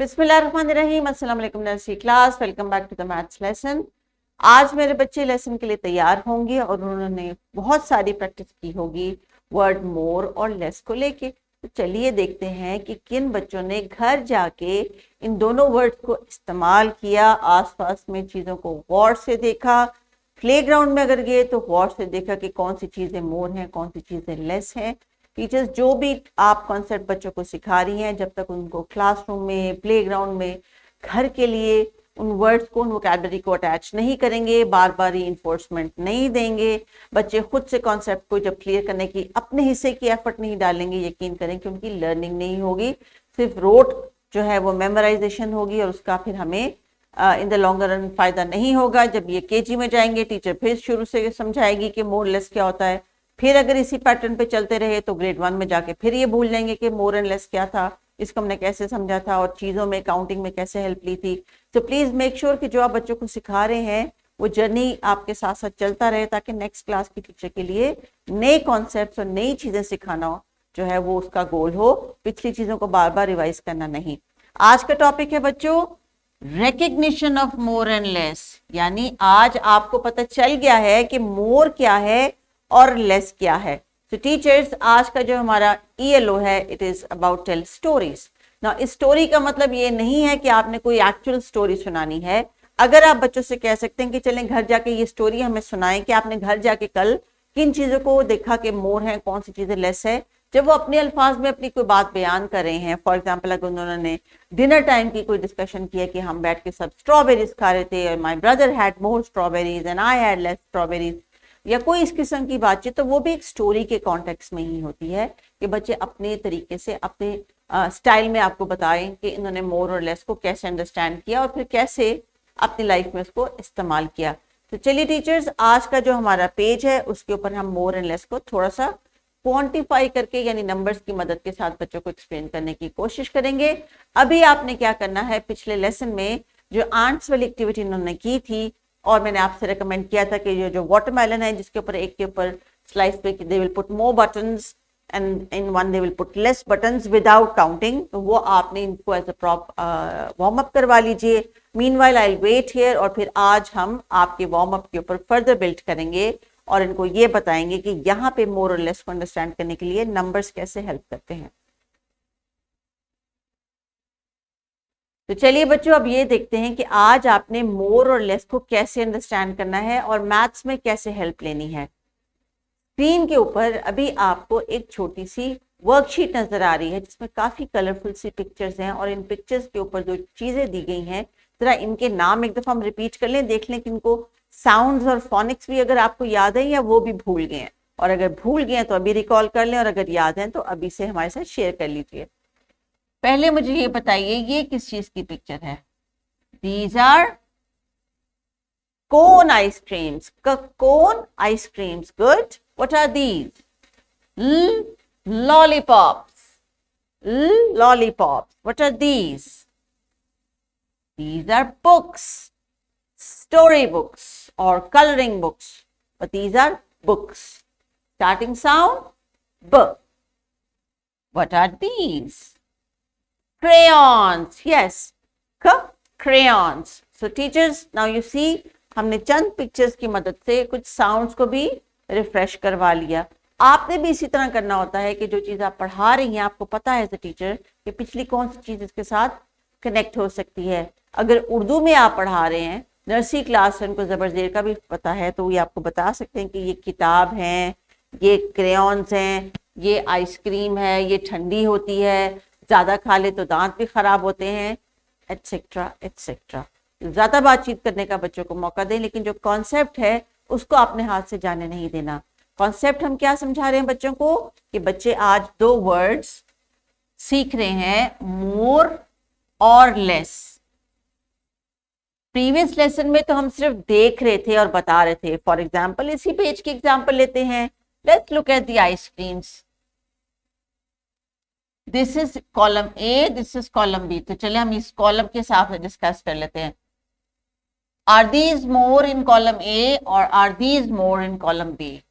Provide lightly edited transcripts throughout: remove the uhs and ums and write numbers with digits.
बिस्मिल्लाहिर्रहमानिर्रहीम। अस्सलाम वालेकुम nursery class, welcome back to the maths lesson. आज मेरे बच्चे लेसन के लिए तैयार होंगे और उन्होंने बहुत सारी प्रैक्टिस की होगी वर्ड मोर और लेस को लेके। तो चलिए देखते हैं कि किन बच्चों ने घर जाके इन दोनों वर्ड्स को इस्तेमाल किया, आसपास में चीज़ों को गौर से देखा, प्लेग्राउंड में अगर गए तो गौर से देखा कि कौन सी चीज़ें मोर हैं, कौन सी चीज़ें लेस हैं। टीचर्स जो भी आप कॉन्सेप्ट बच्चों को सिखा रही हैं, जब तक उनको क्लासरूम में, प्लेग्राउंड में, घर के लिए उन वर्ड्स को, उन वोकैबुलरी को अटैच नहीं करेंगे, बार बार रीइंफोर्समेंट नहीं देंगे, बच्चे खुद से कॉन्सेप्ट को जब क्लियर करने की अपने हिस्से की एफर्ट नहीं डालेंगे, यकीन करें कि उनकी लर्निंग नहीं होगी, सिर्फ रोट जो है वो मेमोराइजेशन होगी और उसका फिर हमें इन द लॉन्गर रन फायदा नहीं होगा। जब ये केजी में जाएंगे टीचर फिर शुरू से समझाएगी कि मोर लेस क्या होता है, फिर अगर इसी पैटर्न पे चलते रहे तो ग्रेड 1 में जाके फिर ये भूल जाएंगे कि मोर एंड लेस क्या था, इसको हमने कैसे समझा था और चीज़ों में काउंटिंग में कैसे हेल्प ली थी। तो प्लीज़ मेक श्योर कि जो आप बच्चों को सिखा रहे हैं वो जर्नी आपके साथ साथ चलता रहे, ताकि नेक्स्ट क्लास की टीचर के लिए नए कॉन्सेप्ट और नई चीज़ें सिखाना जो है वो उसका गोल हो, पिछली चीज़ों को बार बार रिवाइज करना नहीं। आज का टॉपिक है बच्चों recognition of more and less, यानी आज आपको पता चल गया है कि मोर क्या है और लेस क्या है। तो टीचर्स आज का जो हमारा ELO है, it is about tell stories. ना इस स्टोरी का मतलब ये नहीं है कि आपने कोई एक्चुअल स्टोरी सुनानी है। अगर आप बच्चों से कह सकते हैं कि चलें घर जाके ये स्टोरी हमें सुनाएं कि आपने घर जाके कल किन चीजों को देखा कि मोर है, कौन सी चीजें लेस है, जब वो अपने अल्फाज में अपनी कोई बात बयान कर रहे हैं। फॉर एग्जाम्पल अगर उन्होंने डिनर टाइम की कोई डिस्कशन किया कि हम बैठ के सब स्ट्रॉबेरीज खा रहे थे और my brother had more strawberries and I had less strawberries, या कोई इस किस्म की बातचीत, तो वो भी एक स्टोरी के कॉन्टेक्स्ट में ही होती है कि बच्चे अपने तरीके से अपने स्टाइल में आपको बताएं कि इन्होंने मोर और लेस को कैसे अंडरस्टैंड किया और फिर कैसे अपनी लाइफ में उसको इस्तेमाल किया। तो चलिए टीचर्स, आज का जो हमारा पेज है उसके ऊपर हम मोर एंड लेस को थोड़ा सा क्वांटिफाई करके यानी नंबर्स की मदद के साथ बच्चों को एक्सप्लेन करने की कोशिश करेंगे। अभी आपने क्या करना है, पिछले लेसन में जो आंट्स वाली एक्टिविटी इन्होंने की थी और मैंने आपसे रेकमेंड किया था कि जो वाटरमेलन है जिसके ऊपर एक के ऊपर स्लाइस पे they will put more buttons and in one they will put less buttons without counting, तो वो आपने इनको as a prop warm up करवा लीजिए। Meanwhile I will wait here और फिर आज हम आपके वार्म अप के ऊपर फर्दर बिल्ड करेंगे और इनको ये बताएंगे कि यहाँ पे मोर और लेस को अंडरस्टैंड करने के लिए नंबर्स कैसे हेल्प करते हैं। तो चलिए बच्चों, अब ये देखते हैं कि आज आपने मोर और लेस को कैसे अंडरस्टैंड करना है और मैथ्स में कैसे हेल्प लेनी है। स्क्रीन के ऊपर अभी आपको एक छोटी सी वर्कशीट नजर आ रही है जिसमें काफी कलरफुल सी पिक्चर्स हैं और इन पिक्चर्स के ऊपर जो चीजें दी गई हैं, जरा इनके नाम एक दफा हम रिपीट कर लें, देख लें कि इनको साउंड्स और फोनिक्स भी अगर आपको याद है या वो भी भूल गए हैं, और अगर भूल गए हैं तो अभी रिकॉल कर लें और अगर याद है तो अभी से हमारे साथ शेयर कर लीजिए। पहले मुझे ये बताइए ये किस चीज की पिक्चर है। These are cone ice creams, cone ice creams, good. What are these? Lollipops, lollipops. What are these? These are books, story books or coloring books, but these are books. Starting sound B. What are these? Crayons. Yes, crayons. So teachers, now you see हमने चंद pictures की मदद से कुछ sounds को भी refresh करवा लिया। आपने भी इसी तरह करना होता है कि जो चीज आप पढ़ा रही हैं आपको पता है एज अ टीचर कि पिछली कौन सी चीज इसके साथ कनेक्ट हो सकती है। अगर उर्दू में आप पढ़ा रहे हैं, नर्सरी क्लास से उनको ज़बर ज़ेर का भी पता है, तो ये आपको बता सकते हैं कि ये किताब है, ये क्रेयॉन्स हैं, ये आइसक्रीम है, ये ठंडी होती है, ज़्यादा खा ले तो दांत भी ख़राब होते हैं, एटसेट्रा एटसेट्रा। ज़्यादा बातचीत करने का बच्चों को मौका दें, लेकिन जो कॉन्सेप्ट है उसको अपने हाथ से जाने नहीं देना। कॉन्सेप्ट हम क्या समझा रहे हैं बच्चों को कि बच्चे आज दो वर्ड्स सीख रहे हैं, मोर और लेस। प्रीवियस लेसन में तो हम सिर्फ देख रहे थे और बता रहे थे। फॉर एग्जाम्पल इसी पेज की एग्जाम्पल लेते हैं। Let's look at the ice creams. This is column A, this is column B. तो चलिए हम इस कॉलम के साथ डिस्कस कर लेते हैं। Are these more in column A और are these more in column B?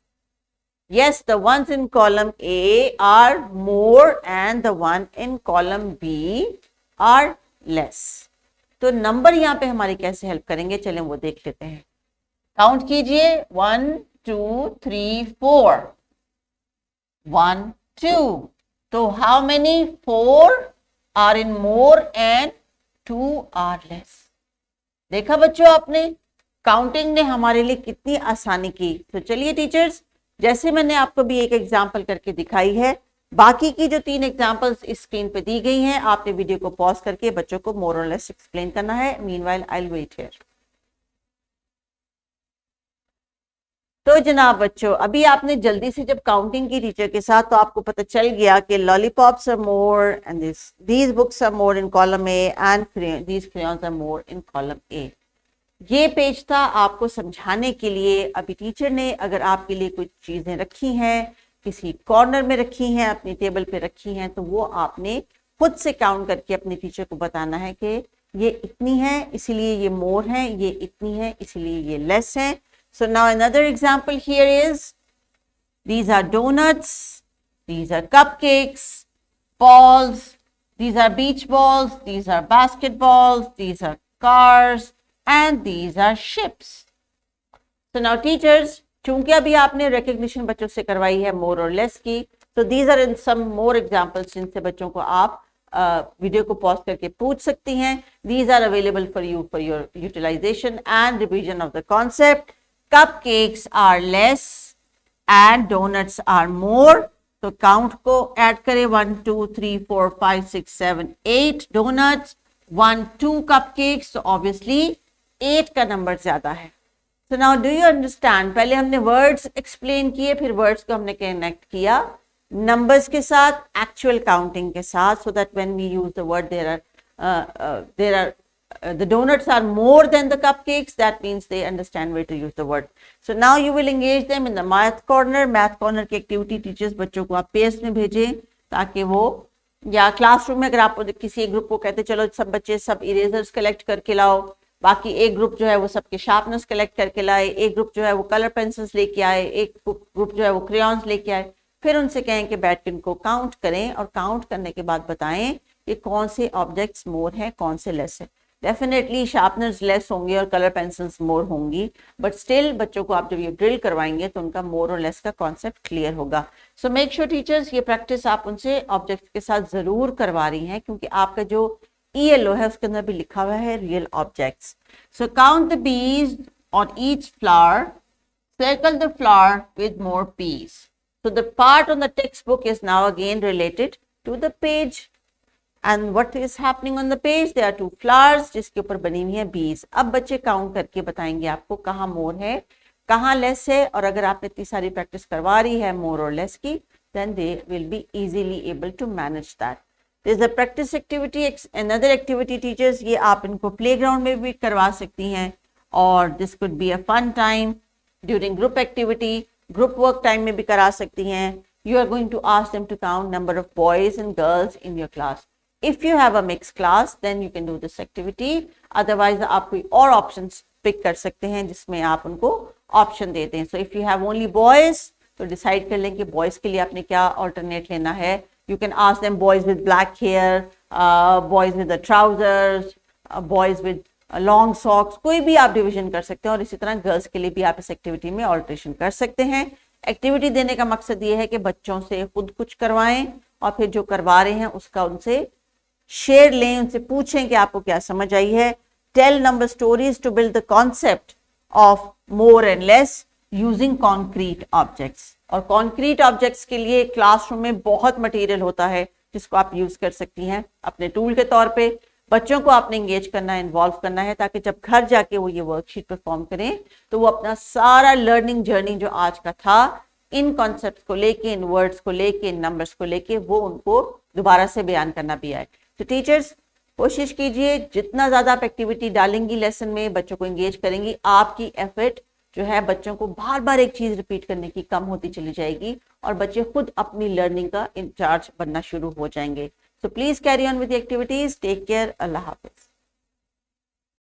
Yes, the ones in column A are more and the one in column B are less. तो नंबर यहाँ पे हमारी कैसे हेल्प करेंगे, चलें वो देख लेते हैं। काउंट कीजिए 1 2 3 4 1 2। तो how many 4 are in more and 2 are less. देखा बच्चों आपने, काउंटिंग ने हमारे लिए कितनी आसानी की। तो चलिए टीचर्स, जैसे मैंने आपको भी एक एग्जाम्पल करके दिखाई है, बाकी की जो 3 एग्जाम्पल्स इस स्क्रीन पे दी गई हैं, आपने वीडियो को पॉज करके बच्चों को मोर और लेस एक्सप्लेन करना है। Meanwhile I will wait here. तो जनाब बच्चों, अभी आपने जल्दी से जब काउंटिंग की टीचर के साथ, तो आपको पता चल गया कि lollipops are more and these books are more in column A and these crayons are more in column A. ये पेज था आपको समझाने के लिए। अभी टीचर ने अगर आपके लिए कुछ चीजें रखी हैं, किसी कॉर्नर में रखी हैं, अपनी टेबल पे रखी हैं, तो वो आपने खुद से काउंट करके अपने टीचर को बताना है कि ये इतनी है इसीलिए ये मोर है, ये इतनी है इसीलिए ये लेस है। So now another example here is, these are donuts, these are cupcakes, balls, these are beach balls, these are basketballs, these are cars, and these are ships. So now teachers, चूंकि अभी आपने recognition बच्चों से करवाई है more or less की, so these are in some more examples जिनसे बच्चों को आप वीडियो को पॉज करके पूछ सकती हैं। These are available for you for your utilization and revision of the concept. Cupcakes are less and donuts are more. तो काउंट को ऐड करें 1 2 3 4 5 6 7 8 donuts, 1 2 cupcakes, तो ऑब्वियसली 8 का नंबर ज्यादा है। So now do you understand? पहले हमने words explain किए, फिर वर्ड्स को हमने कनेक्ट किया नंबर्स के साथ, एक्चुअल काउंटिंग के साथ, so that when we use the word there are the donuts are more than the cupcakes, that means they understand where to use the word. So now you will engage them in the math corner. math corner की activity teachers बच्चों को आप page में भेजें, ताकि वो, या classroom में अगर आप किसी एक ग्रुप को कहते चलो सब बच्चे सब इरेजर्स कलेक्ट करके लाओ, बाकी एक ग्रुप जो है वो सबके शार्पनर्स कलेक्ट करके लाए, एक ग्रुप जो है वो कलर पेंसिल्स लेके आए, एक ग्रुप जो है वो क्रेयॉन्स लेके आए, फिर उनसे कहें कि बैठ के इनको काउंट करें और काउंट करने के बाद बताएं कि कौन से ऑब्जेक्ट्स मोर हैं, कौन से लेस है। डेफिनेटली शार्पनर्स लेस होंगे और कलर पेंसिल्स मोर होंगी, बट स्टिल बच्चों को आप जब ये ड्रिल करवाएंगे तो उनका मोर और लेस का कॉन्सेप्ट क्लियर होगा। सो मेक श्योर टीचर्स, ये प्रैक्टिस आप उनसे ऑब्जेक्ट्स के साथ जरूर करवा रही हैं, क्योंकि आपका जो ELO है उसके अंदर भी लिखा हुआ है real objects. So count the bees on each flower, circle the flower with more bees. So the part on the textbook is now again related to the page. And what is happening on the page? There are 2 flowers जिसके ऊपर बनी हुई है bees. अब बच्चे count करके बताएंगे आपको कहाँ मोर है, कहाँ लेस है, और अगर आपने इतनी सारी प्रैक्टिस करवा रही है मोर और लेस की, then they will be easily able to manage that. There is a practice activity, another activity teachers, ये आप इनको playground में भी करवा सकती हैं, और this could be a fun time during group activity, group work time में भी करा सकती हैं। You are going to ask them to count number of boys and girls in your class. If you have a mixed class, then you can do this activity. Otherwise, आप कोई और options pick कर सकते हैं जिसमें आप उनको option देते हैं. So if you have only boys, तो decide कर लें कि boys के लिए आपने क्या alternate लेना है. You can ask them boys with black hair, boys with the trousers, boys with long socks. कोई भी आप division कर सकते हैं, और इसी तरह girls के लिए भी आप इस activity में alteration कर सकते हैं. एक्टिविटी देने का मकसद ये है कि बच्चों से खुद कुछ करवाएं, और फिर जो करवा रहे हैं उसका उनसे शेयर लें, उनसे पूछें कि आपको क्या समझ आई है. Tell number stories to build the concept of more and less using concrete objects. और कॉन्क्रीट ऑब्जेक्ट्स के लिए क्लासरूम में बहुत मटेरियल होता है जिसको आप यूज कर सकती हैं अपने टूल के तौर पे. बच्चों को आपने इंगेज करना है, इन्वॉल्व करना है, ताकि जब घर जाके वो ये वर्कशीट परफॉर्म करें तो वो अपना सारा लर्निंग जर्नी जो आज का था, इन कॉन्सेप्ट्स को लेके, इन वर्ड्स को लेके, इन नंबर्स को लेके, वो उनको दोबारा से बयान करना भी आए. तो टीचर्स कोशिश कीजिए, जितना ज्यादा आप एक्टिविटी डालेंगी लेसन में, बच्चों को एंगेज करेंगी, आपकी एफर्ट जो है बच्चों को बार बार एक चीज रिपीट करने की कम होती चली जाएगी, और बच्चे खुद अपनी लर्निंग का इंचार्ज बनना शुरू हो जाएंगे. So please carry on with the activities. Take care. Allah Hafiz.